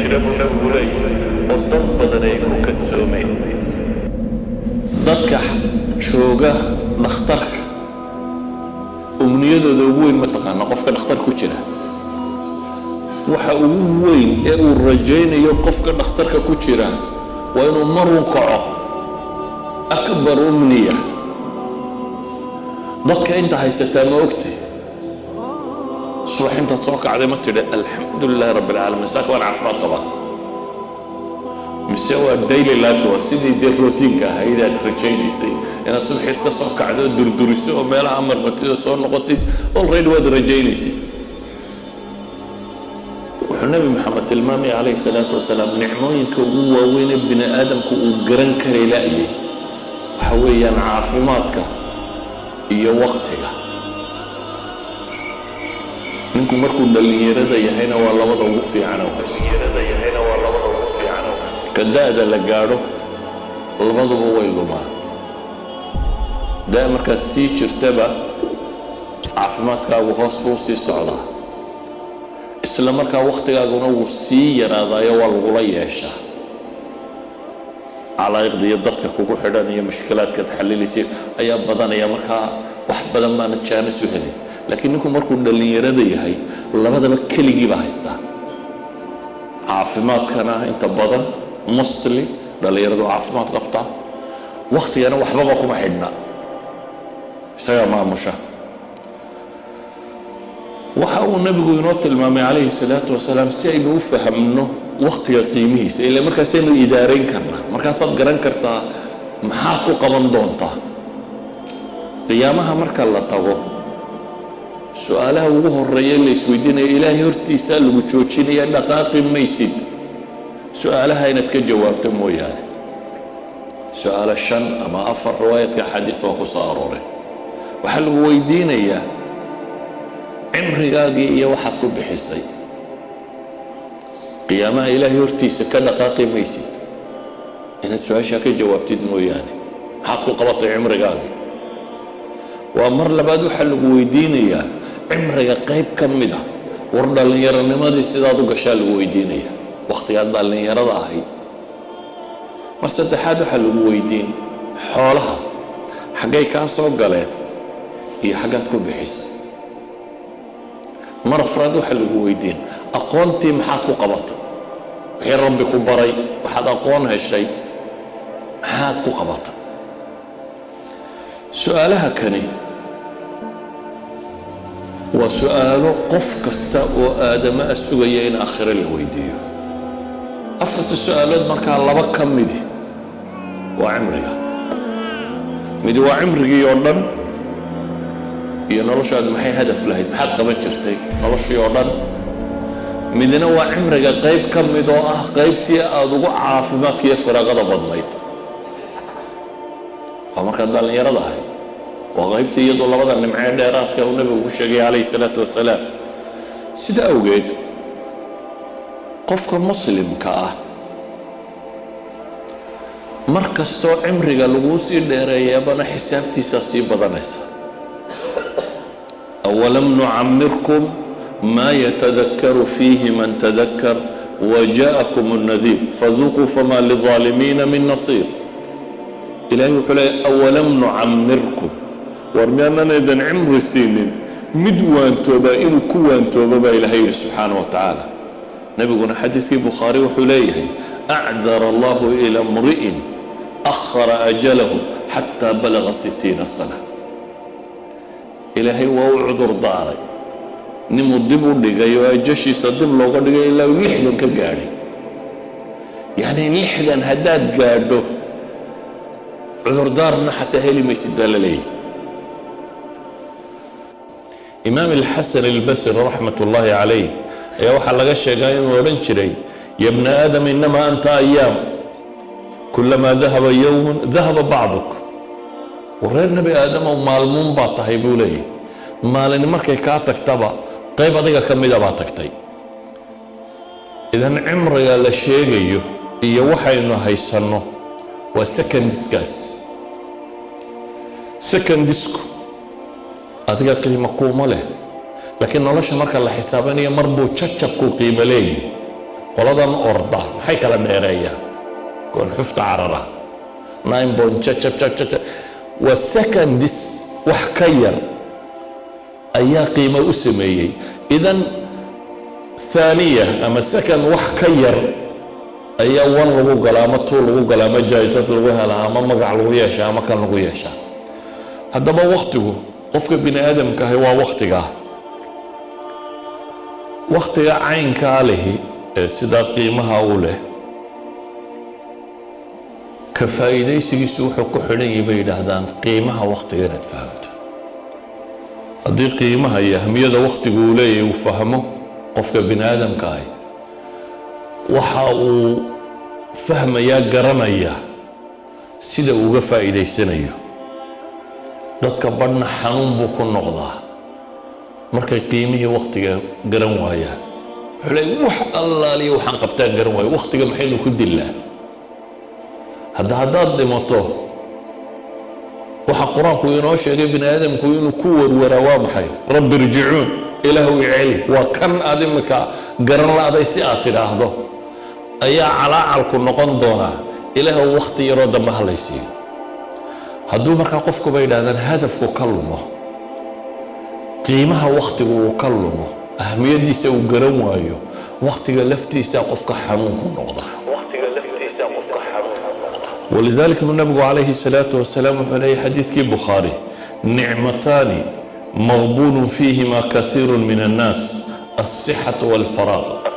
jira buu nabigu leeyahay oo dad badan ay ku kadsoomeen. dadka jooga dhakhtarka umniyadooda ugu weyn mataqaana qofka dhakhtar ku jira waxa ugu weyn ee uu rajaynayo qofka dhakhtarka ku jira waa inuu marun kaco akbar umniya. dadka inta haysataa ma ogtay subax intaad soo kacday ma tidhi alxamdulilahi rabbi alcaalamiin saaka waan caafimaad qabaa, mise waa daily life waa sidii dee rootiinka ahayd aad rajaynaysay inaad subaxii iska soo kacdo oo durduriso oo meelaha marmatid oo soo noqotid already waad rajaynaysay. wuxuu nabi maxamed tilmaamay calayhi salaatu wasalaam nicmooyinka ugu waaweyn ee bini aadamku uu garan karay la'yay waxa weeyaan caafimaadka iyo waqtiga. ninku markuu dhallinyarada yahayna waa labada ugu fiican ka da'da la gaadho labaduba way lumaan. da' markaad sii jirtaba caafimaadkaagu hoos buu sii socdaa, isla markaa waqtigaaguna wuu sii yaraadaayo waa lagula yeeshaa. calaa'iqda iyo dadka kugu xidhan iyo mushkilaadkaad xallilaysay ayaa badanaya, markaa wax badan baana jaanis u helin. laakiin ninku markuu dhallinyarada yahay labadaba keligiiba haystaa. caafimaadkana inta badan mostly dhallinyaradu caafimaad qabtaa, waqtigana waxbaba kuma xidhna, isagaa maamusha. waxa uu nabigu inoo tilmaamay calayhi salaatu wasalaam si aynu u fahamno waqtiga qiimihiisa, ilaa markaasaynu idaarayn karnaa, markaasaad garan kartaa maxaad ku qaban doontaa. qiyaamaha marka la tago su-aalaha ugu horeeya la isweydiinaya ilaahay hortiisaa lagu joojinaya, dhaqaaqi maysid su-aalaha inaad ka jawaabto mooyaane. su-aalo 5 ama 4 riwaayadka xadiis waa ku soo arooray. waxaa lagu weydiinayaa cimrigaagii iyo waxaad ku bixisay. qiyaamaha ilaahay hortiisa ka dhaqaaqi maysid inaad su-aashaa ka jawaabtid mooyaane. maxaad ku qabatay cimrigaagii? waa mar labaad waxaa lagu weydiinayaa cimriga qayb ka mid ah, war dhallinyaronimadii sidaad u gashaa lagu weydiinaya waqtigaad dhallinyarada ahayd. mar saddexaad waxaa lagu weydiin xoolaha xaggay kaa soo galeen iyo xaggaad ku bixisay. mar afraad waxaa lagu weydiin aqoontii maxaad ku qabatay, wixii rabbi ku baray waxaad aqoon heshay maxaad ku qabatay. su-aalaha kani waa su-aalo qof kasta oo aadama a sugaya in aakhiro la weydiiyo. 4 su-aalood markaa 2 ka midi waa cimriga. midi waa cimrigii oo dhan iyo noloshaadu maxay hadaf lahayd, maxaad qaban jirtay noloshii oo dhan. midna waa cimriga qayb ka mid oo ah qaybtii aad ugu caafimaadka iyo firaaqada badnayd, waa markaad dhallinyarada ahayd. waa qaybtii iyadoo labada nimcee dheeraadka uu nabigu ku sheegay calayhi salaatu wasalaam. sida awgeed qofka muslimka ah mar kastoo cimriga laguu sii dheereeyabana xisaabtiisaa sii badanaysa. awalam nucamirkum maa yatadakaru fiihi man tadakar waja'akum الnadiir faduuquu famaa lilظaalimiina min nasiir. ilaahay wuxuu leeyahy awalam nucamirkum, war miyaanan idin cimri siinin mid waantooba inuu ku waantoobo baa ilaahay yidhi subxaana wa tacaala. nabiguna xadiidkii bukhaari wuxuu leeyahay acdara allahu ila mri'in akhara ajalahu xataa balaga 60 sana. ilaahay waa u cudur daaray ninuu dib u dhigay oo ajashiisa dib looga dhigay ilaa 60 ka gaadhay. yacni 60 haddaad gaadho cudurdaarna xataa heli maysid baa la leeyahy. imaam alxasan albasri raxmat ullaahi calayh ayaa waxaa laga sheegaa inuu odhan jiray ya bna aadam inamaa anta ayaam kulamaa dahaba yowmun dahaba bacduk. wareer nebi aadamow maalmuun baa tahay buu leeyahy, maalin markay kaa tagtaba qayb adiga ka mida baa tagtay. idan cimriga la sheegayo iyo waxaynu haysanno waa secondiskaas. secondisku adiga qiimo kuuma leh, laakiin nolosha marka la xisaabanayo mar buu jajabku qiimo leeyahay. qoladan orda maxay kala dheereeyaan kuwan xufta carara 9 wa seconds wax ka yar ayaa qiimo u sameeyey idan ثانية أما سكن وحكير أي أول لغو قلامة طول لغو قلامة جايزات لغو هلا أما مقع لغو ياشا أما كان لغو ياشا هذا ما وقته قفك بني آدم كهوا وقتك عين كاله سدا قيمها أوله كفايدة سيسوح كحرين يبين هذان قيمها وقتك نتفهمت هذه قيمها هي أهمية وقتك أوليه وفهمه qofka bini aadamka ah waxa uu fahmaya garanaya sida uu uga faa'iideysanayo dadka badna xanuun buu ku noqdaa markay qiimihii waqtiga garan waayaan xulay wax allaaliyo waxaan qabtaan garan waayo waqtiga maxaynu ku dilaa haddaad dhimato waxa quraanku inoo sheegay bini aadamku inuu ku warwaraa waa maxay rabbi irjicuun إلهو يعلي وكان أدمك قرن لا هذا يسأل تراهده أي على عالكم نقن دونا إلهو وقت يرد ما هلا يصير هدو مركا قفكو بين هذا هدفكو كلمه قيمها وقت وكلمه أهمية دي سو قرن وايو وقت لفتي ساقفك حنونكم نقضه ولذلك النبي عليه الصلاة والسلام عليه حديث كي بخاري نعمتان مغبون فيهما كثير من الناس الصحة والفراغ